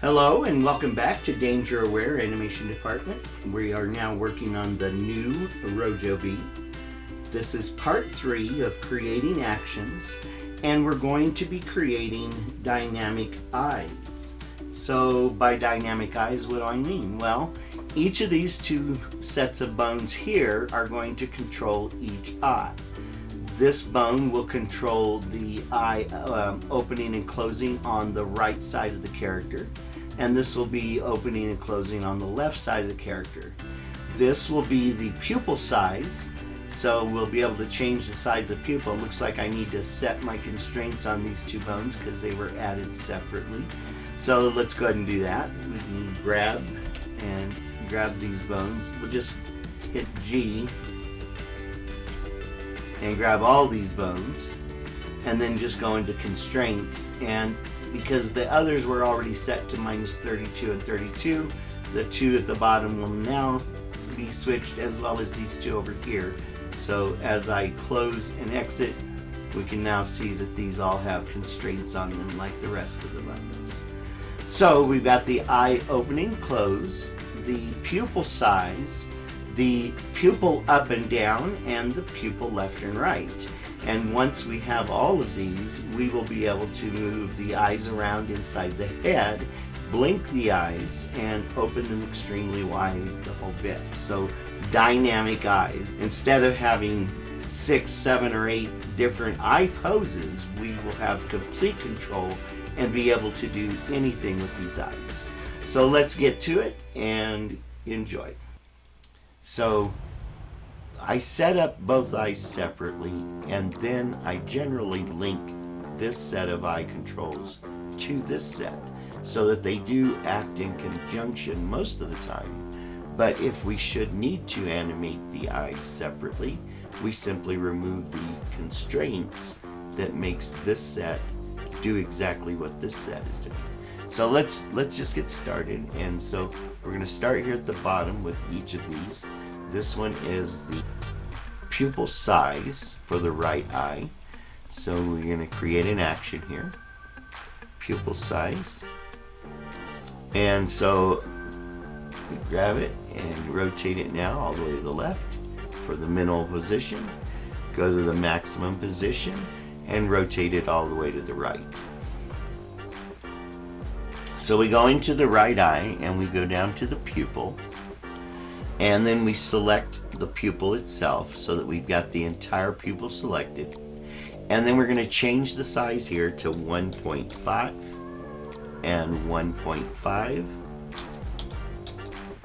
Hello and welcome back to Danger Aware Animation Department. We are now working on the new RowJoeBee. This is part 3 of creating actions, and we're going to be creating dynamic eyes. So by dynamic eyes, what do I mean? Well, each of these two sets of bones here are going to control each eye. This bone will control the eye opening and closing on the right side of the character, and this will be opening and closing on the left side of the character. This will be the pupil size, so we'll be able to change the size of the pupil. It looks like I need to set my constraints on these two bones because they were added separately. So let's go ahead and do that. We can grab these bones. We'll just hit G and grab all these bones and then just go into constraints. And because the others were already set to minus 32 and 32, the two at the bottom will now be switched, as well as these two over here. So as I close and exit, we can now see that these all have constraints on them like the rest of the buttons. So we've got the eye opening, close, the pupil size, the pupil up and down, and the pupil left and right. And once we have all of these, we will be able to move the eyes around inside the head, blink the eyes, and open them extremely wide the whole bit. So dynamic eyes. Instead of having 6, 7, or 8 different eye poses, we will have complete control and be able to do anything with these eyes. So let's get to it and enjoy. So I set up both eyes separately, and then I generally link this set of eye controls to this set so that they do act in conjunction most of the time. But if we should need to animate the eyes separately, we simply remove the constraints that makes this set do exactly what this set is doing. So let's just get started. And so we're going to start here at the bottom with each of these. This one is the pupil size for the right eye. So we're going to create an action here. Pupil size. And so we grab it and rotate it now all the way to the left for the minimal position. Go to the maximum position and rotate it all the way to the right. So we go into the right eye and we go down to the pupil, and then we select the pupil itself so that we've got the entire pupil selected. And then we're going to change the size here to 1.5 and 1.5.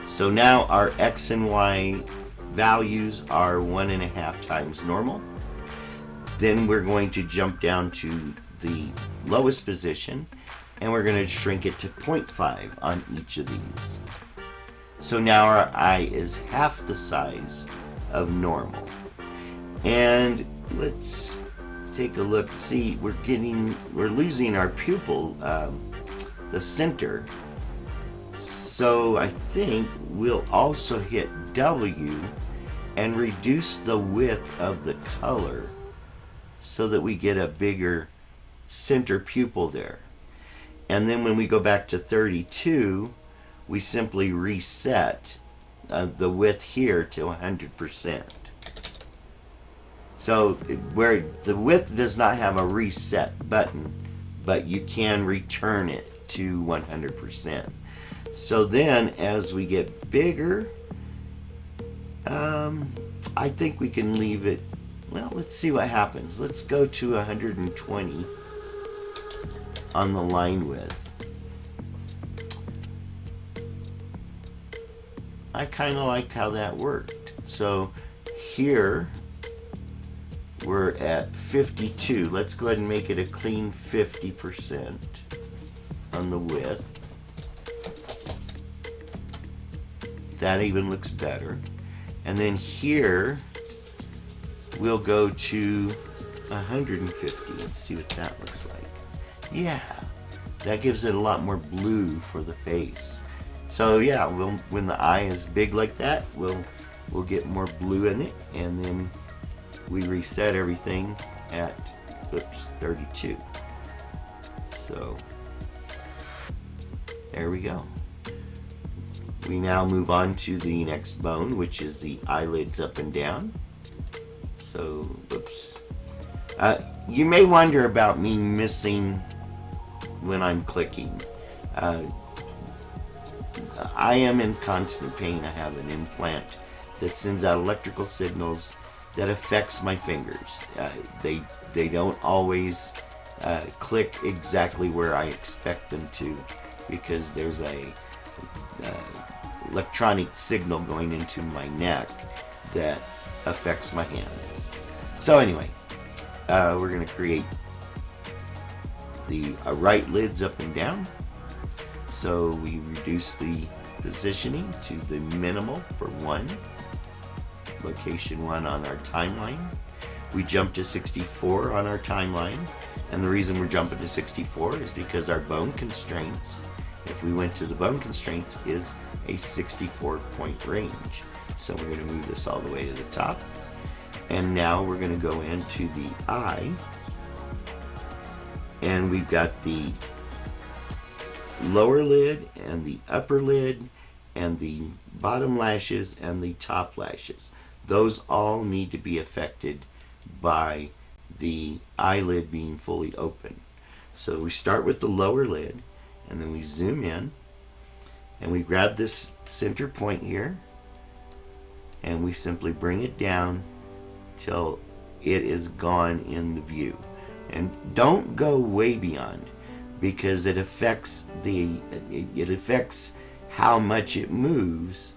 So now our X and Y values are 1.5 times normal. Then we're going to jump down to the lowest position, and we're going to shrink it to 0.5 on each of these. So now our eye is half the size of normal. And let's take a look. See, we're losing our pupil, the center. So I think we'll also hit W and reduce the width of the color so that we get a bigger center pupil there. And then when we go back to 32, we simply reset the width here to 100%. So where the width does not have a reset button, but you can return it to 100%. So then as we get bigger, I think we can leave it, well, let's see what happens. Let's go to 120 on the line width. I kind of liked how that worked. So here we're at 52. Let's go ahead and make it a clean 50% on the width. That even looks better. And then here we'll go to 150. Let's see what that looks like. Yeah, that gives it a lot more blue for the face. So yeah, when the eye is big like that, we'll get more blue in it, and then we reset everything at 32. So There we go. We now move on to the next bone, which is the eyelids up and down. So, whoops. You may wonder about me missing when I'm clicking. I am in constant pain. I have an implant that sends out electrical signals that affects my fingers. They don't always click exactly where I expect them to, because there's a electronic signal going into my neck that affects my hands. So anyway, we're going to create the right lids up and down. So we reduce the positioning to the minimal for 1, location 1 on our timeline. We jump to 64 on our timeline, and the reason we're jumping to 64 is because our bone constraints, if we went to the bone constraints, is a 64 point range. So we're going to move this all the way to the top, and now we're going to go into the eye, and we've got the lower lid and the upper lid and the bottom lashes and the top lashes. Those all need to be affected by the eyelid being fully open. So we start with the lower lid, and then we zoom in, and we grab this center point here, and we simply bring it down till it is gone in the view. And don't go way beyond, because it affects how much it moves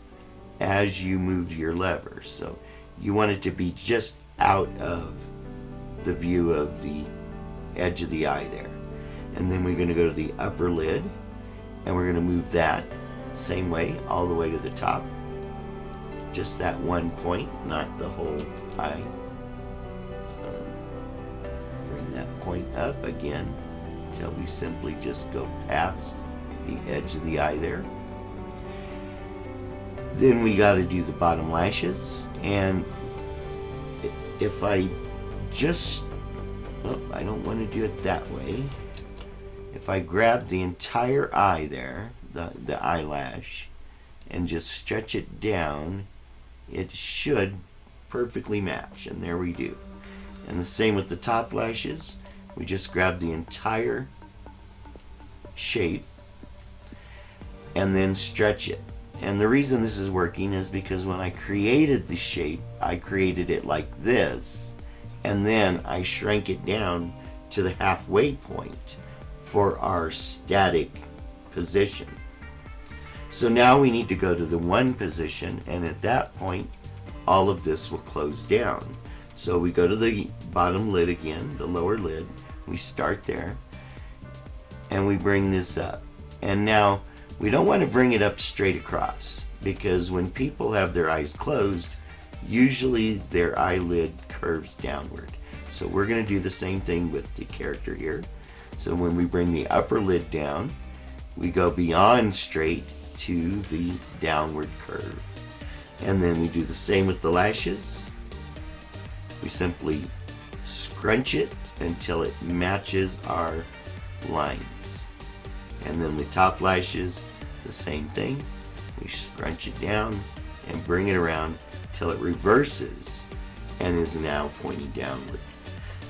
as you move your lever. So you want it to be just out of the view of the edge of the eye there. And then we're going to go to the upper lid, and we're going to move that same way all the way to the top. Just that one point, not the whole eye. So bring that point up again until we simply just go past the edge of the eye there. Then we got to do the bottom lashes, and if I just, I don't want to do it that way. If I grab the entire eye there, the eyelash, and just stretch it down, it should perfectly match, and there we do. And the same with the top lashes. We just grab the entire shape and then stretch it. And the reason this is working is because when I created the shape, I created it like this, and then I shrank it down to the halfway point for our static position. So now we need to go to the 1 position, and at that point all of this will close down. So we go to the bottom lid again, the lower lid, we start there, and we bring this up. And now we don't want to bring it up straight across, because when people have their eyes closed, usually their eyelid curves downward. So we're going to do the same thing with the character here. So when we bring the upper lid down, we go beyond straight to the downward curve. And then we do the same with the lashes. We simply scrunch it until it matches our lines. And then the top lashes, the same thing. We scrunch it down and bring it around till it reverses and is now pointing downward.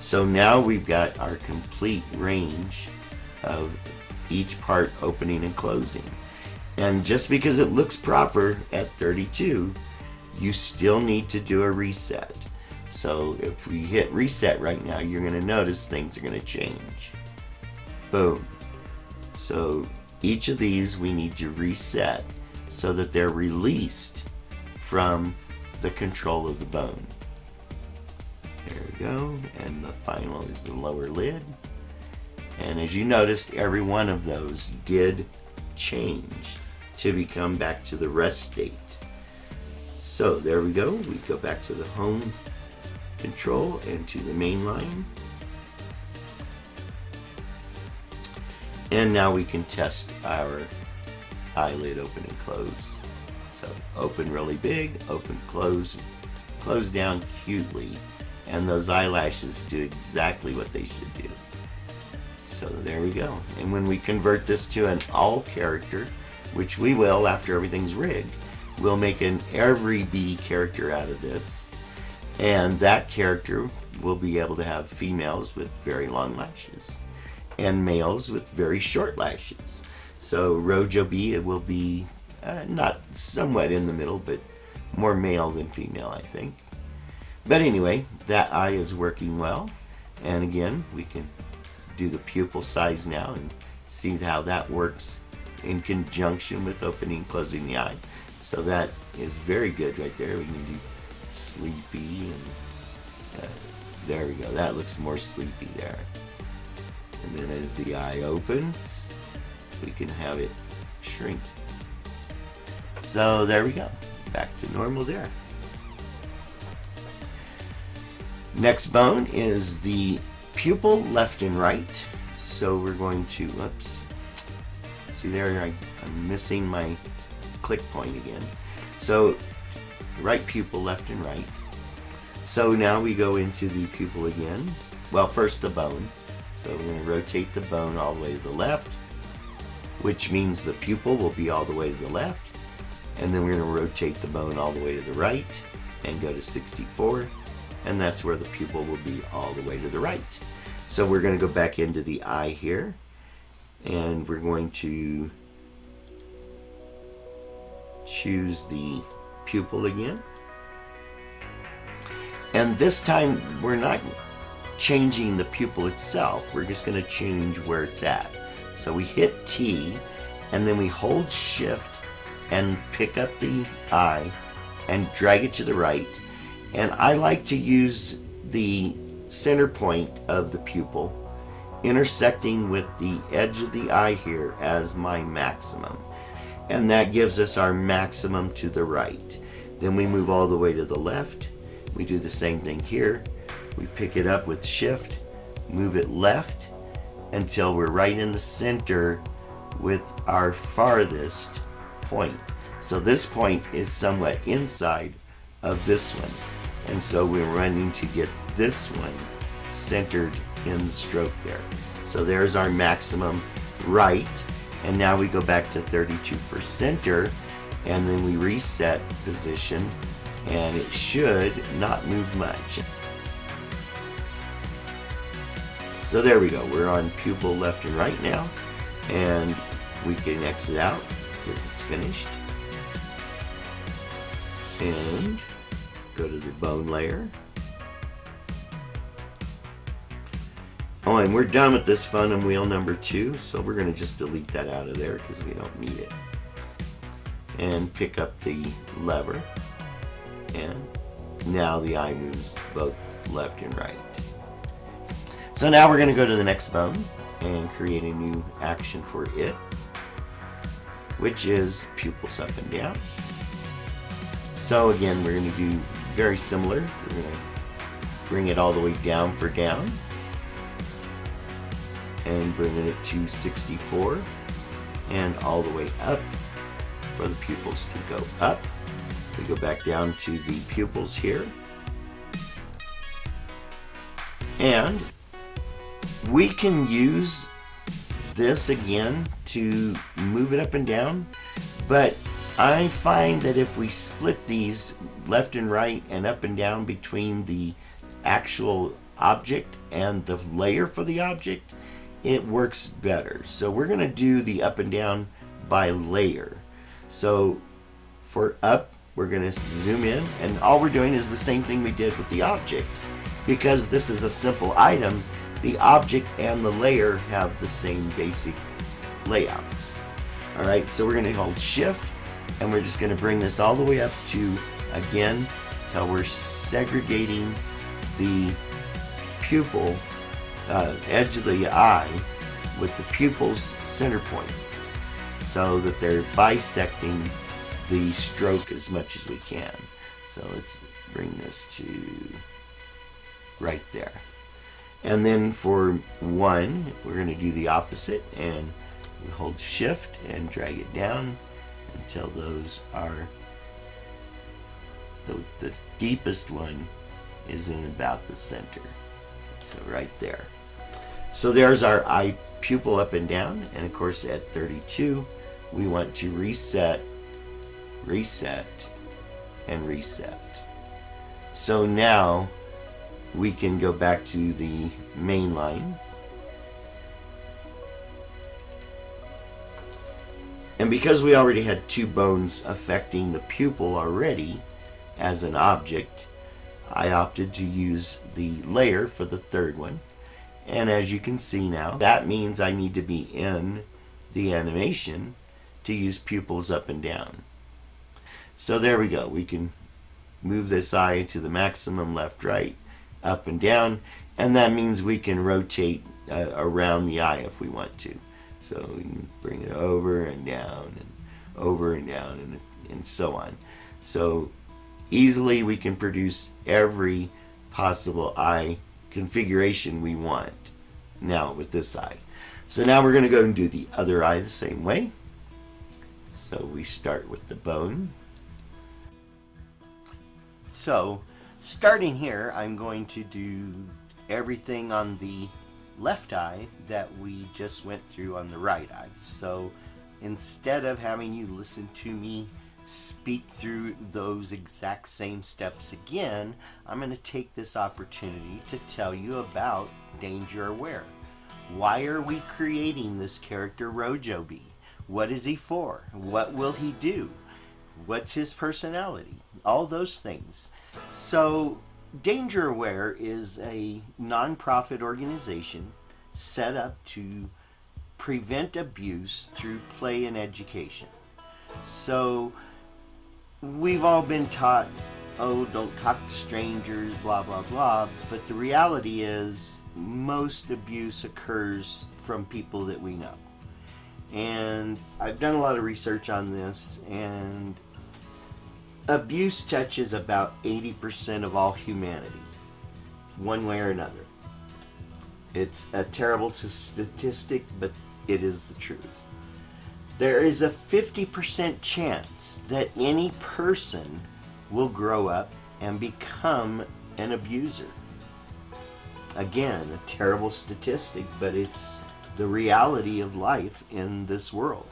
So now we've got our complete range of each part opening and closing. And just because it looks proper at 32, you still need to do a reset. So if we hit reset right now, you're going to notice things are going to change. Boom. So each of these we need to reset so that they're released from the control of the bone. There we go. And the final is the lower lid. And as you noticed, every one of those did change to become back to the rest state. So there we go. We go back to the home control and to the main line. And now we can test our eyelid open and close. So open really big, open, close down cutely, and those eyelashes do exactly what they should do. So there we go. And when we convert this to an all character, which we will after everything's rigged, we'll make an every bee character out of this. And that character will be able to have females with very long lashes and males with very short lashes. So RowJoeBee, it will be not somewhat in the middle, but more male than female, I think. But anyway, that eye is working well. And again, we can do the pupil size now and see how that works in conjunction with opening and closing the eye. So that is very good right there. We can do sleepy, and there we go. That looks more sleepy there. And then as the eye opens, we can have it shrink. So there we go. Back to normal there. Next bone is the pupil left and right. So we're going to, whoops. See there, I'm missing my click point again. So right pupil, left and right. So now we go into the pupil again. Well, first the bone. So we're going to rotate the bone all the way to the left, which means the pupil will be all the way to the left. And then we're going to rotate the bone all the way to the right and go to 64. And that's where the pupil will be all the way to the right. So we're going to go back into the eye here. And we're going to choose the pupil again. And this time we're not changing the pupil itself. We're just going to change where it's at. So we hit T and then we hold shift and pick up the eye and drag it to the right. And I like to use the center point of the pupil intersecting with the edge of the eye here as my maximum. And that gives us our maximum to the right. Then we move all the way to the left. We do the same thing here. We pick it up with shift, move it left until we're right in the center with our farthest point. So this point is somewhat inside of this one. And so we're running to get this one centered in the stroke there. So there's our maximum right. And now we go back to 32 for center, and then we reset position, and it should not move much. So there we go. We're on pupil left and right now, and we can exit out because it's finished. And go to the bone layer. Oh, and we're done with this fun and wheel number 2, so we're going to just delete that out of there because we don't need it. And pick up the lever, and now the eye moves both left and right. So now we're going to go to the next bone and create a new action for it, which is pupils up and down. So again, we're going to do very similar. We're going to bring it all the way down for down and bringing it to 64 and all the way up for the pupils to go up. We go back down to the pupils here, and we can use this again to move it up and down, but I find that if we split these left and right and up and down between the actual object and the layer for the object, it works better. So we're going to do the up and down by layer. So for up, we're going to zoom in, and all we're doing is the same thing we did with the object. Because this is a simple item, the object and the layer have the same basic layouts. Alright, so we're going to hold shift, and we're just going to bring this all the way up to, again, till we're segregating the pupil edge of the eye with the pupil's center points so that they're bisecting the stroke as much as we can. So let's bring this to right there. And then for 1, we're going to do the opposite, and we hold shift and drag it down until those are the deepest one is in about the center. So right there. So there's our eye pupil up and down, and of course at 32 we want to reset, reset, and reset. So now we can go back to the main line. And because we already had 2 bones affecting the pupil already as an object, I opted to use the layer for the 3rd one. And as you can see now, that means I need to be in the animation to use pupils up and down. So there we go. We can move this eye to the maximum left, right, up and down, and that means we can rotate around the eye if we want to. So we can bring it over and down and over and down and so on. So easily we can produce every possible eye configuration we want now with this eye. So now we're going to go and do the other eye the same way. So we start with the bone. So starting here, I'm going to do everything on the left eye that we just went through on the right eye. So instead of having you listen to me speak through those exact same steps again, I'm going to take this opportunity to tell you about Danger Aware. Why are we creating this character RowJoeBee? What is he for? What will he do? What's his personality? All those things. So Danger Aware is a non-profit organization set up to prevent abuse through play and education. So we've all been taught, oh, don't talk to strangers, blah, blah, blah. But the reality is most abuse occurs from people that we know. And I've done a lot of research on this, and abuse touches about 80% of all humanity, one way or another. It's a terrible statistic, but it is the truth. There is a 50% chance that any person will grow up and become an abuser. Again, a terrible statistic, but it's the reality of life in this world.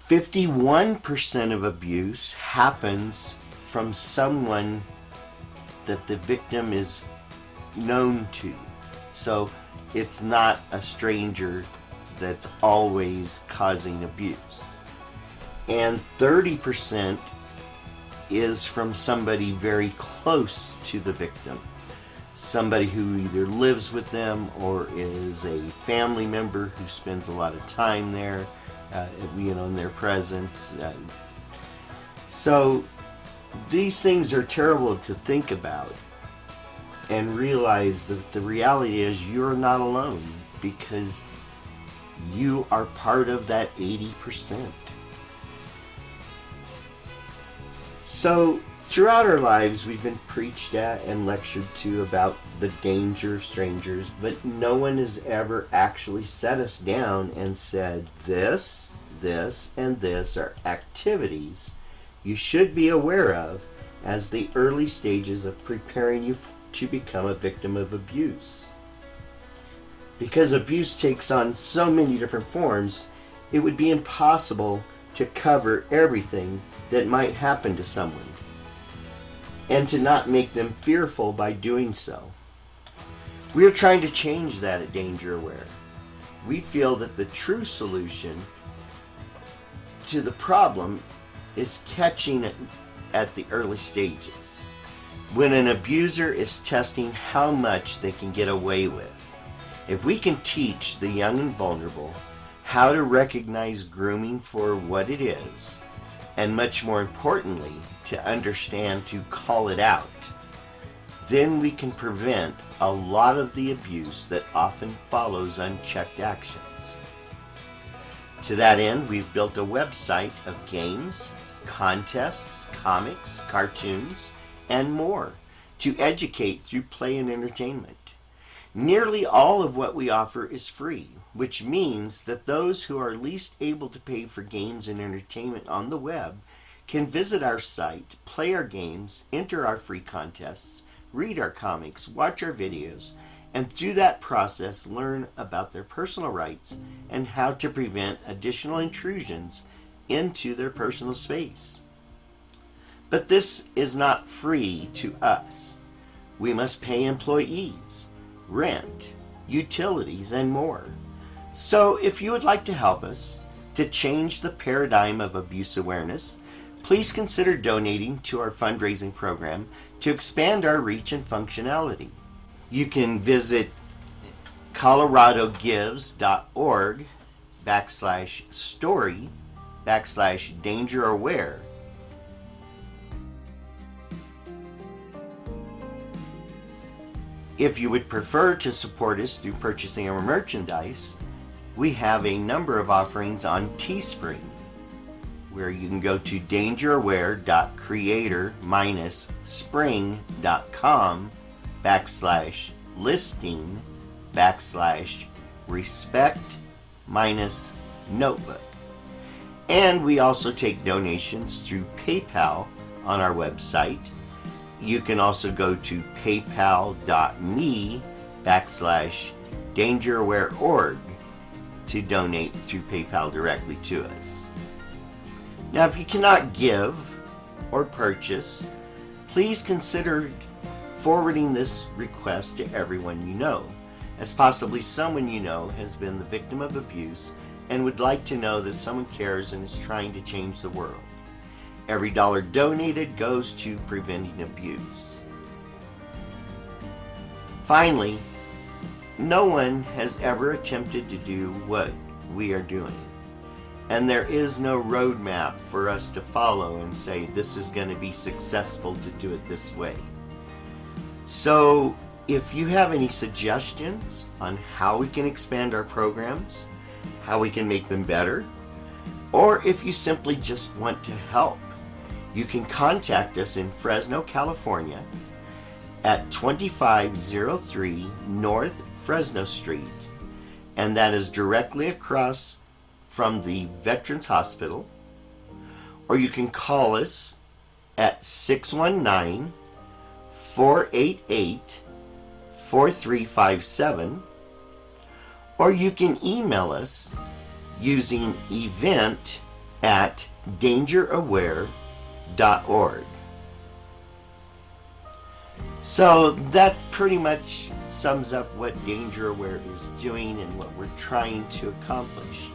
51% of abuse happens from someone that the victim is known to. So it's not a stranger that's always causing abuse. And 30% is from somebody very close to the victim. Somebody who either lives with them or is a family member who spends a lot of time there, in their presence. So these things are terrible to think about and realize that the reality is you're not alone, because you are part of that 80%. So throughout our lives, we've been preached at and lectured to about the danger of strangers, but no one has ever actually set us down and said, this, and this are activities you should be aware of as the early stages of preparing you to become a victim of abuse. Because abuse takes on so many different forms, it would be impossible to cover everything that might happen to someone, and to not make them fearful by doing so. We are trying to change that at Danger Aware. We feel that the true solution to the problem is catching it at the early stages, when an abuser is testing how much they can get away with. If we can teach the young and vulnerable how to recognize grooming for what it is, and much more importantly, to understand to call it out, then we can prevent a lot of the abuse that often follows unchecked actions. To that end, we've built a website of games, contests, comics, cartoons, and more to educate through play and entertainment. Nearly all of what we offer is free, which means that those who are least able to pay for games and entertainment on the web can visit our site, play our games, enter our free contests, read our comics, watch our videos, and through that process learn about their personal rights and how to prevent additional intrusions into their personal space. But this is not free to us. We must pay employees, rent, utilities, and more. So if you would like to help us to change the paradigm of abuse awareness, please consider donating to our fundraising program to expand our reach and functionality. You can visit coloradogives.org/story/dangeraware. If you would prefer to support us through purchasing our merchandise, we have a number of offerings on Teespring, where you can go to dangeraware.creator-spring.com/listing/respect-notebook. And we also take donations through PayPal on our website. You can also go to paypal.me/DangerAwareOrg to donate through PayPal directly to us. Now, if you cannot give or purchase, please consider forwarding this request to everyone you know, as possibly someone you know has been the victim of abuse and would like to know that someone cares and is trying to change the world. Every dollar donated goes to preventing abuse. Finally, no one has ever attempted to do what we are doing. And there is no roadmap for us to follow and say this is going to be successful to do it this way. So if you have any suggestions on how we can expand our programs, how we can make them better, or if you simply just want to help, you can contact us in Fresno, California at 2503 North Fresno Street, and that is directly across from the Veterans Hospital. Or you can call us at 619-488-4357, or you can email us using event@dangeraware.org. So that pretty much sums up what Danger Aware is doing and what we're trying to accomplish.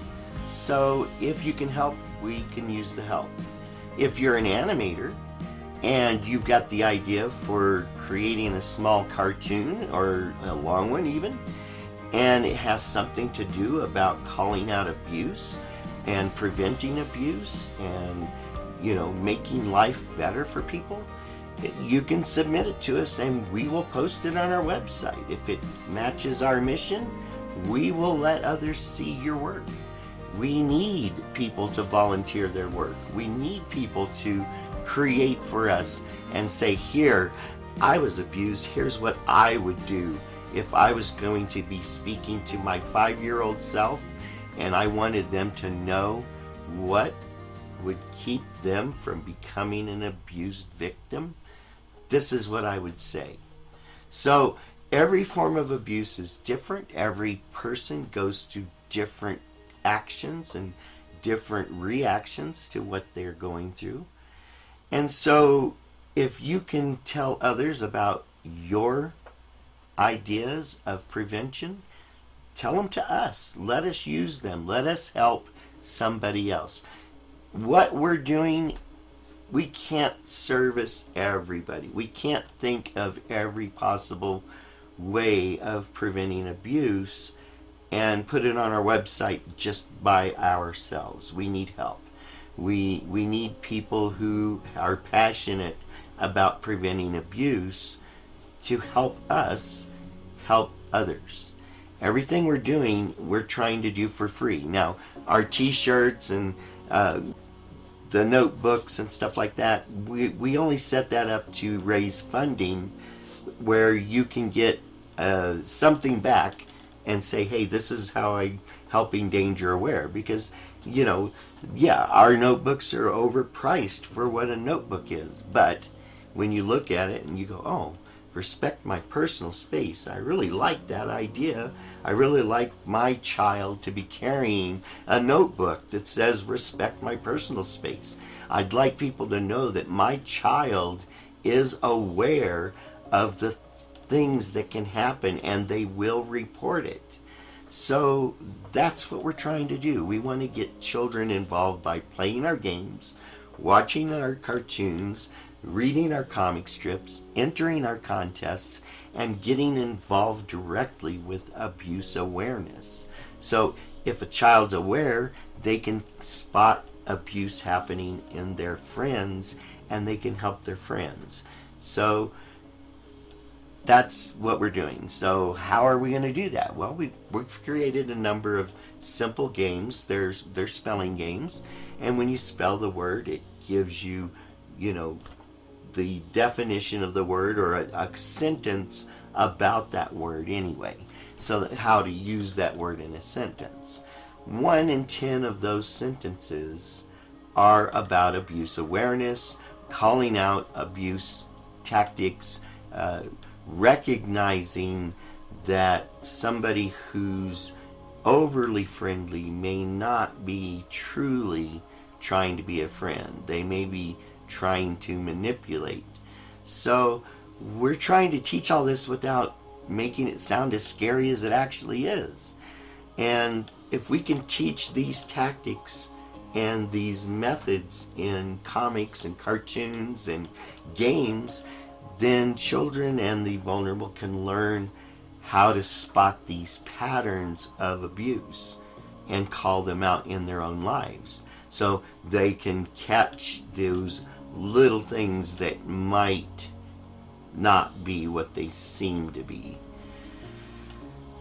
So if you can help, we can use the help. If you're an animator and you've got the idea for creating a small cartoon or a long one even, and it has something to do about calling out abuse and preventing abuse and, making life better for people, you can submit it to us and we will post it on our website. If it matches our mission, we will let others see your work. We need people to volunteer their work. We need people to create for us and say, here, I was abused. Here's what I would do if I was going to be speaking to my 5-year-old self and I wanted them to know what would keep them from becoming an abused victim. This is what I would say. So every form of abuse is different. Every person goes through different actions and different reactions to what they're going through. And so if you can tell others about your ideas of prevention, tell them to us. Let us use them. Let us help somebody else. What we're doing, we can't service everybody. We can't think of every possible way of preventing abuse and put it on our website just by ourselves. We need help. We need people who are passionate about preventing abuse to help us help others. Everything we're doing, we're trying to do for free. Now, our t-shirts and the notebooks and stuff like that, we only set that up to raise funding where you can get something back and say, hey, this is how I'm helping Danger Aware. Because, our notebooks are overpriced for what a notebook is. But when you look at it and you go, oh, respect my personal space. I really like that idea. I really like my child to be carrying a notebook that says respect my personal space. I'd like people to know that my child is aware of the things that can happen and they will report it. So that's what we're trying to do. We want to get children involved by playing our games, watching our cartoons, reading our comic strips, entering our contests, and getting involved directly with abuse awareness. So if a child's aware, they can spot abuse happening in their friends and they can help their friends. So that's what we're doing. So how are we going to do that? Well, we've created a number of simple games. They're spelling games, and when you spell the word, it gives you, the definition of the word or a sentence about that word anyway. So that how to use that word in a sentence. 1 in 10 of those sentences are about abuse awareness, calling out abuse tactics, recognizing that somebody who's overly friendly may not be truly trying to be a friend. They may be trying to manipulate. So we're trying to teach all this without making it sound as scary as it actually is. And if we can teach these tactics and these methods in comics and cartoons and games, then children and the vulnerable can learn how to spot these patterns of abuse and call them out in their own lives. So they can catch those little things that might not be what they seem to be.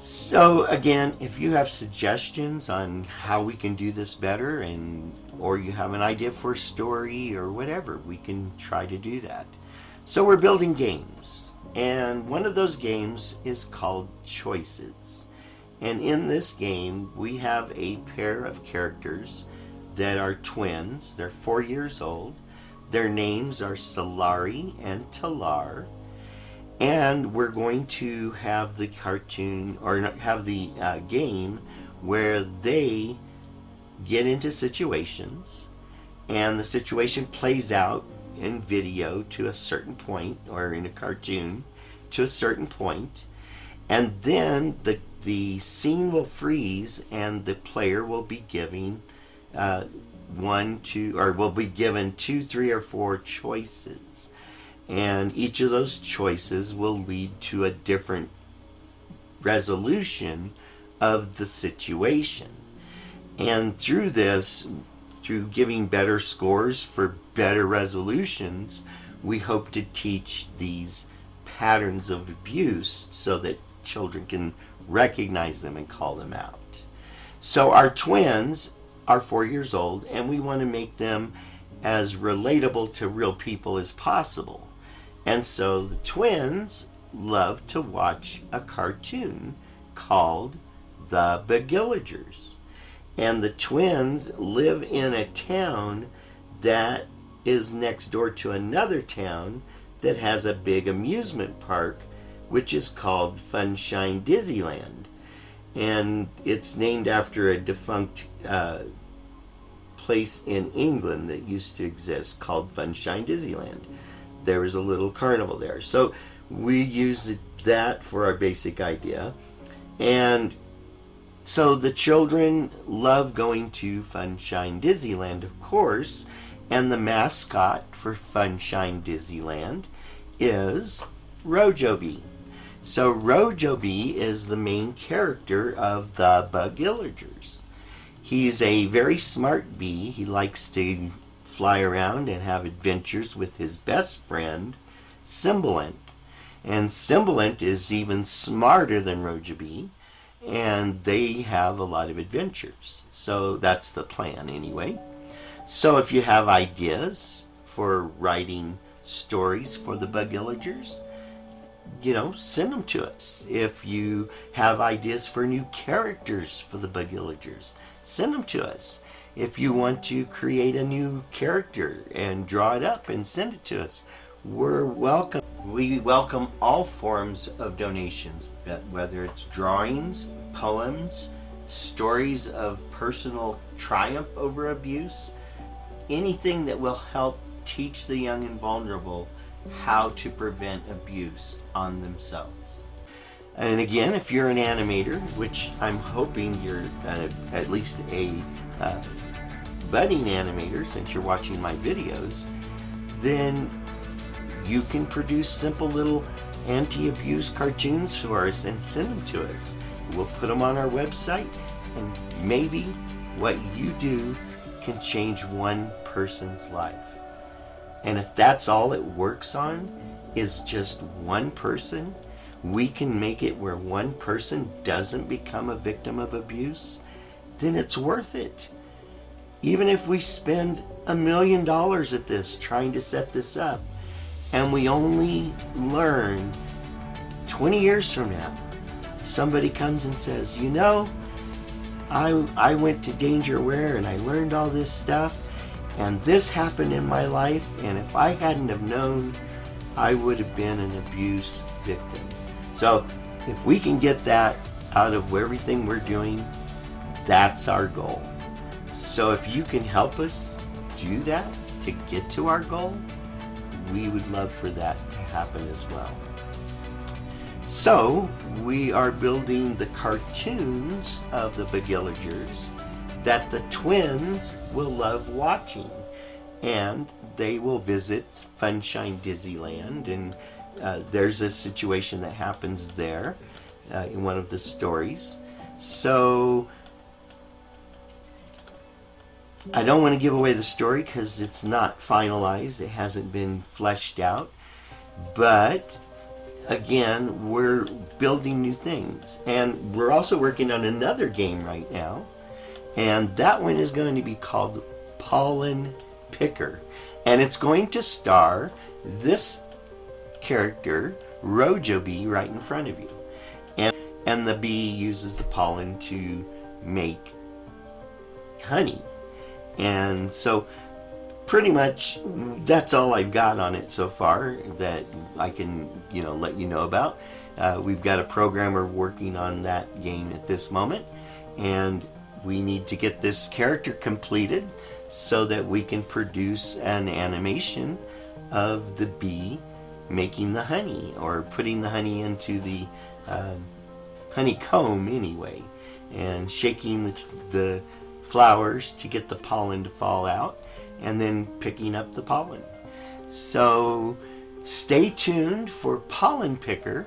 So again, if you have suggestions on how we can do this better, or you have an idea for a story or whatever, we can try to do that. So we're building games, and one of those games is called Choices. And in this game, we have a pair of characters that are twins. They're 4 years old. Their names are Solari and Talar. And we're going to have the cartoon, or have the game where they get into situations, and the situation plays out in video to a certain point, or in a cartoon to a certain point, and then the scene will freeze and the player will be giving will be given 2, 3, or 4 choices, and each of those choices will lead to a different resolution of the situation. And through this, through giving better scores for better resolutions, we hope to teach these patterns of abuse so that children can recognize them and call them out. So our twins are 4 years old, and we want to make them as relatable to real people as possible. And so the twins love to watch a cartoon called The Bugillagers. And the twins live in a town that is next door to another town that has a big amusement park, which is called Funshine Disneyland. And it's named after a defunct place in England that used to exist called Funshine Disneyland. There was a little carnival there. So we use that for our basic idea. And so the children love going to Funshine Disneyland, of course, and the mascot for Funshine Disneyland is RowJoeBee. So RowJoeBee is the main character of the Bugillagers. He's a very smart bee. He likes to fly around and have adventures with his best friend, Cymbalint. And Cymbalint is even smarter than RowJoeBee, and they have a lot of adventures. So that's the plan anyway. So if you have ideas for writing stories for the Bugillagers, send them to us. If you have ideas for new characters for the Bugillagers, send them to us. If you want to create a new character and draw it up and send it to us, we're welcome. We welcome all forms of donations, whether it's drawings, poems, stories of personal triumph over abuse, anything that will help teach the young and vulnerable how to prevent abuse on themselves. And again, if you're an animator, which I'm hoping you're at least a budding animator since you're watching my videos, then you can produce simple little anti-abuse cartoons for us and send them to us. We'll put them on our website, and maybe what you do can change one person's life. And if that's all it works on is just one person, we can make it where one person doesn't become a victim of abuse, then it's worth it. Even if we spend $1 million at this, trying to set this up, and we only learn 20 years from now, somebody comes and says, you know, I went to Danger Aware and I learned all this stuff, and this happened in my life, and if I hadn't have known, I would have been an abuse victim. So if we can get that out of everything we're doing, that's our goal. So if you can help us do that to get to our goal, we would love for that to happen as well. So we are building the cartoons of the Bugillagers that the twins will love watching, and they will visit Funshine Disneyland, and there's a situation that happens there in one of the stories. So I don't want to give away the story because it's not finalized. It hasn't been fleshed out. But again, we're building new things. And we're also working on another game right now. And that one is going to be called Pollen Picker. And it's going to star this character, RowJoeBee, right in front of you. And the bee uses the pollen to make honey. And so pretty much that's all I've got on it so far that I can, let you know about. We've got a programmer working on that game at this moment, and we need to get this character completed so that we can produce an animation of the bee making the honey, or putting the honey into the honeycomb anyway, and shaking the flowers to get the pollen to fall out, and then picking up the pollen. So stay tuned for Pollen Picker.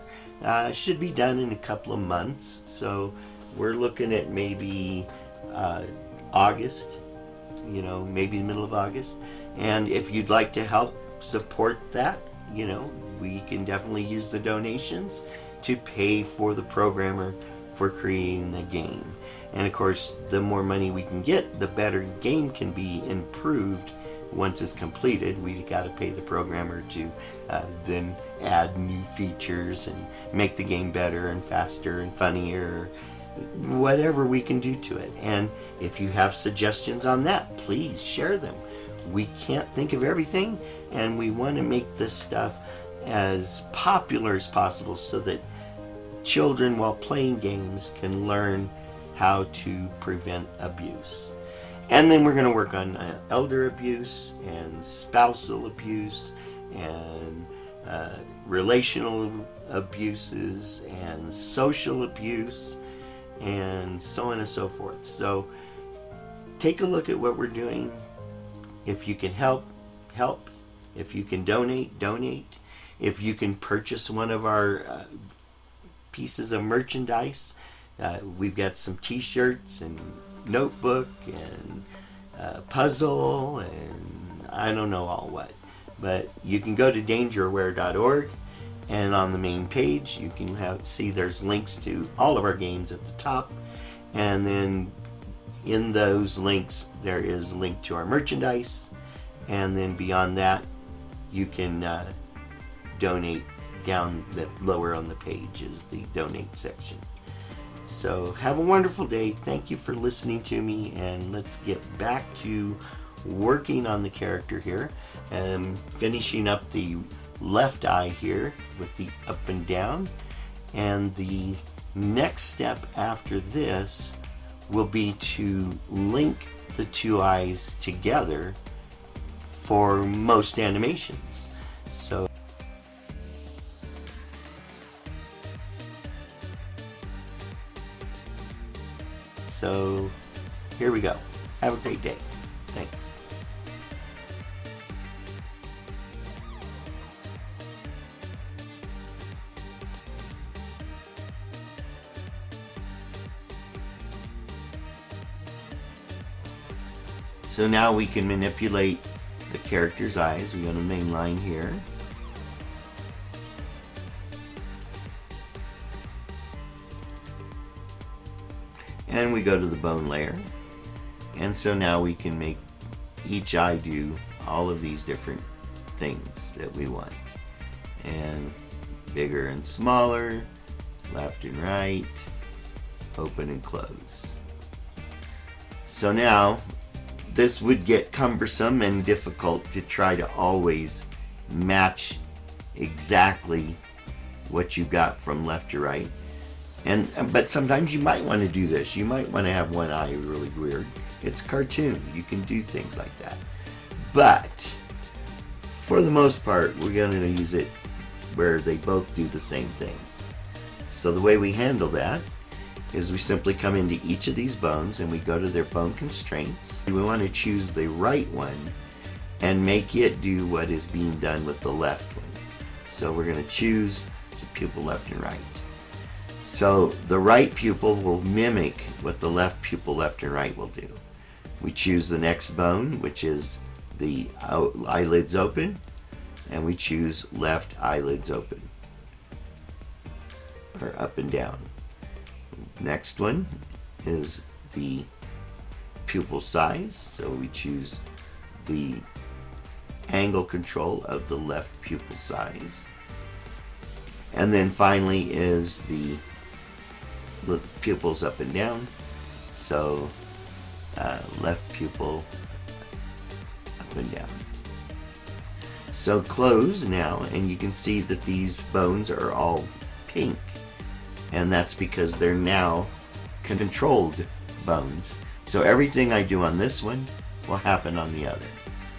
Should be done in a couple of months, so we're looking at maybe August, maybe the middle of August. And if you'd like to help support that, we can definitely use the donations to pay for the programmer for creating the game. And of course, the more money we can get, the better the game can be improved once it's completed. We got to pay the programmer to then add new features and make the game better and faster and funnier, whatever we can do to it. And if you have suggestions on that, please share them. We can't think of everything, and we want to make this stuff as popular as possible so that children, while playing games, can learn how to prevent abuse. And then we're going to work on elder abuse and spousal abuse and relational abuses and social abuse and so on and so forth. So take a look at what we're doing. If you can help, help. If you can donate, donate. If you can purchase one of our pieces of merchandise, we've got some t-shirts and notebook and puzzle and I don't know all what. But you can go to dangeraware.org, and on the main page you can see there's links to all of our games at the top, and then in those links there is a link to our merchandise, and then beyond that you can donate. Down that lower on the page is the donate section. So have a wonderful day. Thank you for listening to me, and let's get back to working on the character here and finishing up the left eye here with the up and down, and the next step after this will be to link the two eyes together for most animations. So here we go. Have a great day. Thanks. So now we can manipulate the character's eyes. We go to main line here. And we go to the bone layer. And so now we can make each eye do all of these different things that we want. And bigger and smaller, left and right, open and close. So now this would get cumbersome and difficult to try to always match exactly what you got from left to right. But sometimes you might want to do this. You might want to have one eye really weird. It's cartoon. You can do things like that. But for the most part, we're going to use it where they both do the same things. So the way we handle that is we simply come into each of these bones and we go to their bone constraints. We want to choose the right one and make it do what is being done with the left one. So we're going to choose the pupil left and right. So the right pupil will mimic what the left pupil left and right will do. We choose the next bone, which is the eyelids open, and we choose left eyelids open, or up and down. Next one is the pupil size, so we choose the angle control of the left pupil size. And then finally is the pupils up and down, so left pupil up and down. So close now, and you can see that these bones are all pink, and that's because they're now controlled bones. So everything I do on this one will happen on the other.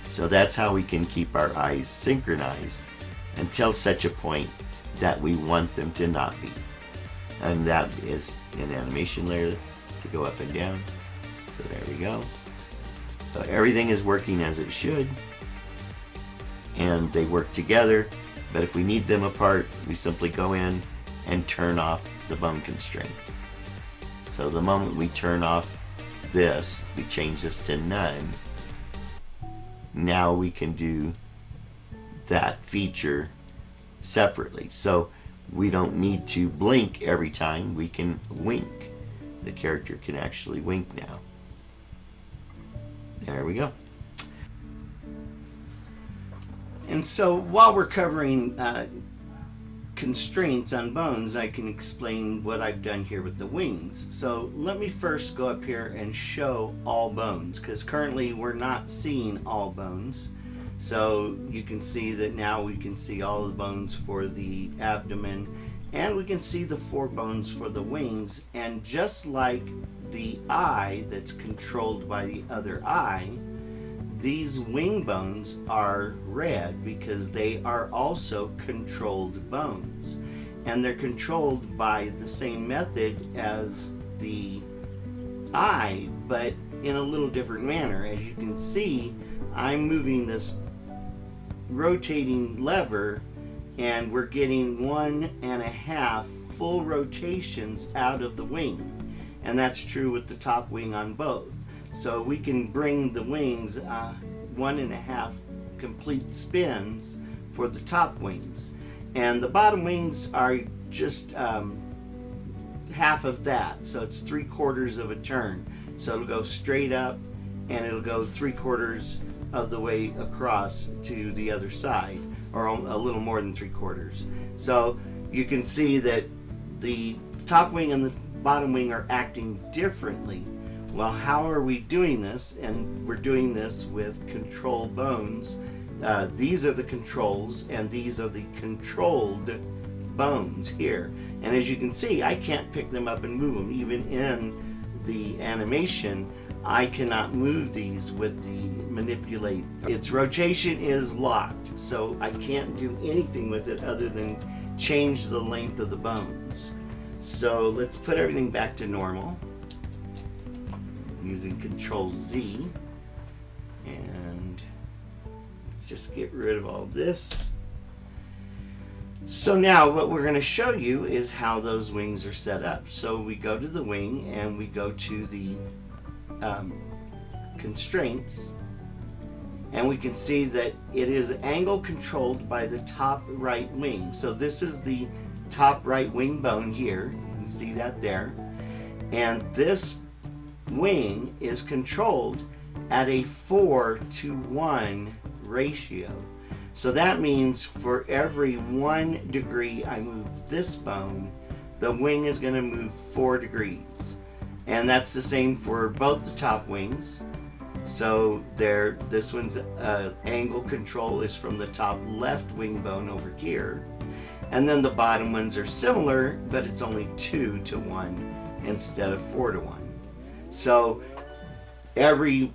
So that's how we can keep our eyes synchronized until such a point that we want them to not be. And that is an animation layer to go up and down. So there we go. So everything is working as it should, and they work together. But if we need them apart, we simply go in and turn off the bone constraint. So the moment we turn off this, we change this to none. Now we can do that feature separately. So we don't need to blink every time, we can wink. The character can actually wink now. There we go. And so while we're covering constraints on bones, I can explain what I've done here with the wings. So let me first go up here and show all bones, because currently we're not seeing all bones. So you can see that now we can see all the bones for the abdomen, and we can see the 4 bones for the wings. And just like the eye that's controlled by the other eye, these wing bones are red because they are also controlled bones. And they're controlled by the same method as the eye, but in a little different manner. As you can see, I'm moving this rotating lever, and we're getting 1.5 full rotations out of the wing. And that's true with the top wing on both. So we can bring the wings 1.5 complete spins for the top wings. And the bottom wings are just half of that. So it's 3/4 of a turn. So it'll go straight up, and it'll go 3/4 of the way across to the other side, or a little more than 3/4. So you can see that the top wing and the bottom wing are acting differently. Well, how are we doing this? And we're doing this with control bones these are the controls, and these are the controlled bones here. And as you can see, I can't pick them up and move them. Even in the animation, I cannot move these with the manipulate. Its rotation is locked, so I can't do anything with it other than change the length of the bones. So let's put everything back to normal using Control Z, and let's just get rid of all this. So now what we're going to show you is how those wings are set up. So we go to the wing and we go to the constraints, and we can see that it is angle controlled by the top right wing. So this is the top right wing bone here. You can see that there. And this wing is controlled at a 4:1 ratio. So that means for every 1 degree I move this bone, the wing is going to move 4 degrees. And that's the same for both the top wings. So this one's angle control is from the top left wing bone over here. And then the bottom ones are similar, but it's only 2:1 instead of 4:1. So every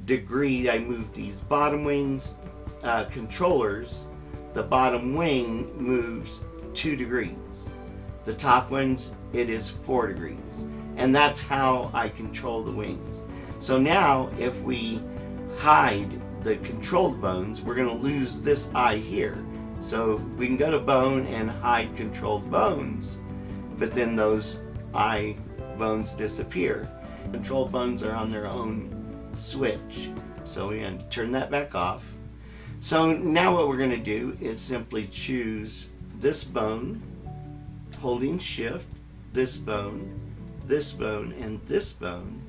degree I move these bottom wings controllers, the bottom wing moves 2 degrees. The top ones, it is 4 degrees. And that's how I control the wings. So now if we hide the controlled bones, we're going to lose this eye here. So we can go to bone and hide controlled bones, but then those eye bones disappear. Controlled bones are on their own switch. So we're going to turn that back off. So now what we're going to do is simply choose this bone, holding shift, this bone, and this bone.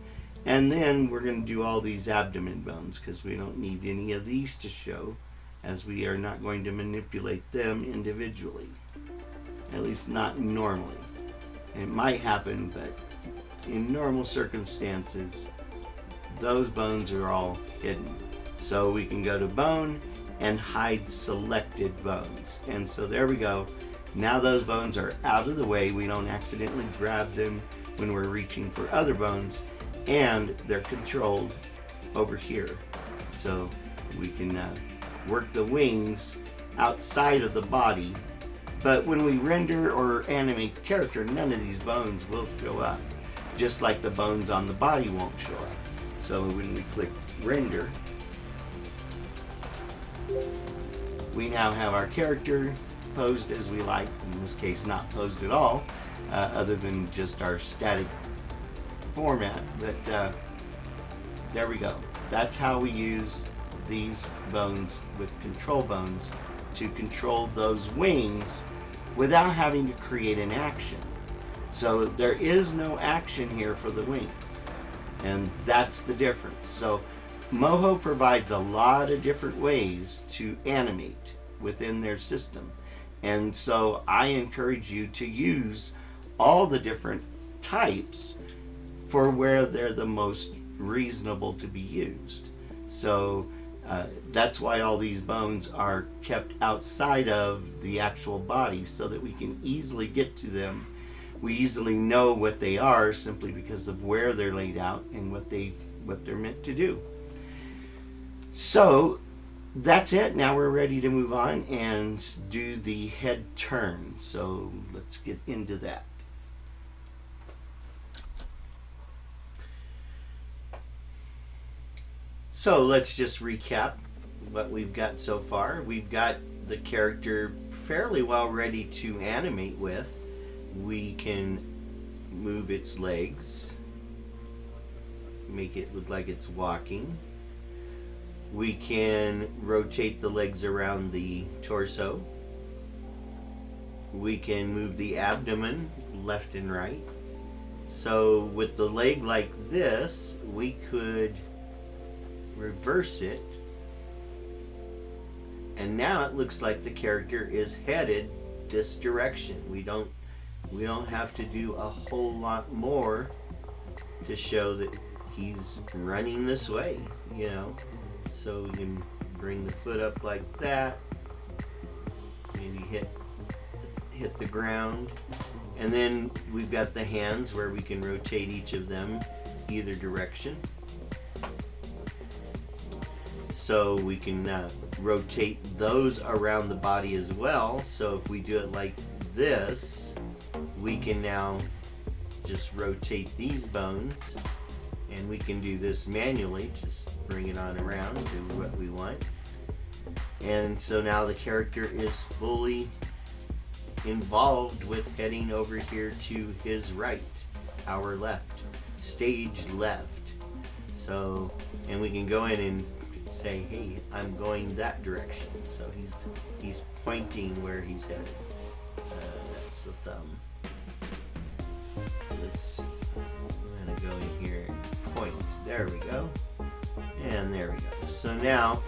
And then we're going to do all these abdomen bones because we don't need any of these to show, as we are not going to manipulate them individually. At least not normally. It might happen, but in normal circumstances, those bones are all hidden. So we can go to bone and hide selected bones. And so there we go. Now those bones are out of the way. We don't accidentally grab them when we're reaching for other bones, and they're controlled over here. So we can work the wings outside of the body. But when we render or animate the character, none of these bones will show up, just like the bones on the body won't show up. So when we click render, we now have our character posed as we like. In this case, not posed at all, other than just our static format. But there we go. That's how we use these bones with control bones to control those wings without having to create an action. So there is no action here for the wings, and that's the difference. So Moho provides a lot of different ways to animate within their system, and so I encourage you to use all the different types for where they're the most reasonable to be used. So that's why all these bones are kept outside of the actual body, so that we can easily get to them. We easily know what they are simply because of where they're laid out and what they're meant to do. So that's it. Now we're ready to move on and do the head turn. So let's get into that. So let's just recap what we've got so far. We've got the character fairly well ready to animate with. We can move its legs, make it look like it's walking. We can rotate the legs around the torso. We can move the abdomen left and right. So with the leg like this, we could reverse it, and now it looks like the character is headed this direction. We don't have to do a whole lot more to show that he's running this way, you know. So we can bring the foot up like that. Maybe hit the ground. And then we've got the hands where we can rotate each of them either direction. So we can rotate those around the body as well. So if we do it like this, we can now just rotate these bones, and we can do this manually, just bring it on around, do what we want. And so now the character is fully involved with heading over here to his right, our left, stage left. So, and we can go in and say, hey, I'm going that direction. So he's pointing where he's headed. That's the thumb. Let's see. I'm gonna go in here and point. There we go. And there we go. So now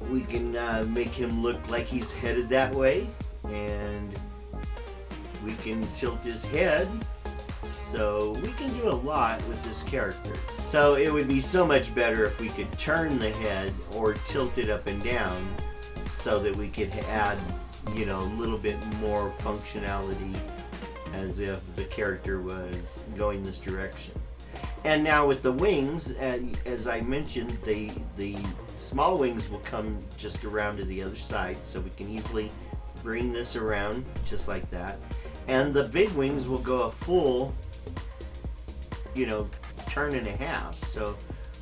we can make him look like he's headed that way, and we can tilt his head. So we can do a lot with this character. So it would be so much better if we could turn the head or tilt it up and down so that we could add, you know, a little bit more functionality as if the character was going this direction. And now with the wings, as I mentioned, the small wings will come just around to the other side, so we can easily bring this around just like that. And the big wings will go a full, you know, turn and a half. So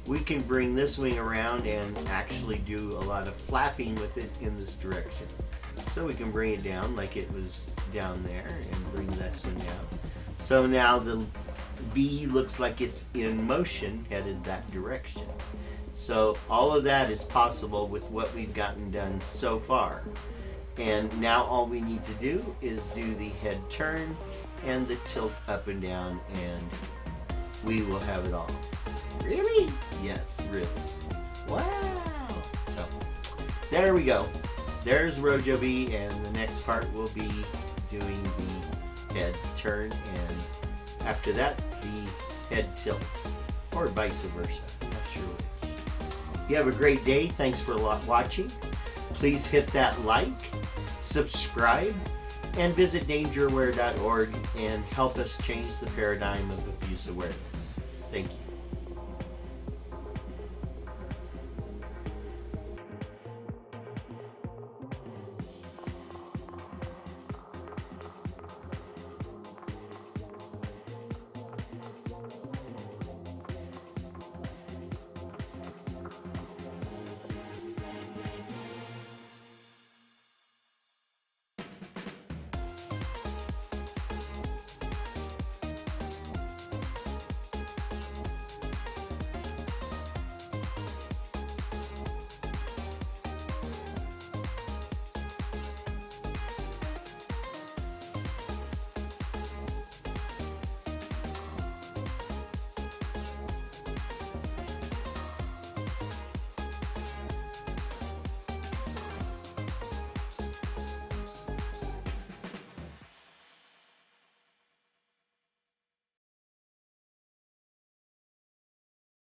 we can bring this wing around and actually do a lot of flapping with it in this direction. So we can bring it down like it was down there and bring this one down. So now the B looks like it's in motion, headed that direction. So all of that is possible with what we've gotten done so far. And now all we need to do is do the head turn and the tilt up and down, and we will have it all. Really? Yes, really. Wow. So there we go. There's RowJoeBee, and the next part will be doing the head turn, and after that, the head tilt, or vice versa. I'm not sure which. You have a great day. Thanks for watching. Please hit that like, subscribe, and visit dangeraware.org and help us change the paradigm of abuse awareness. Thank you.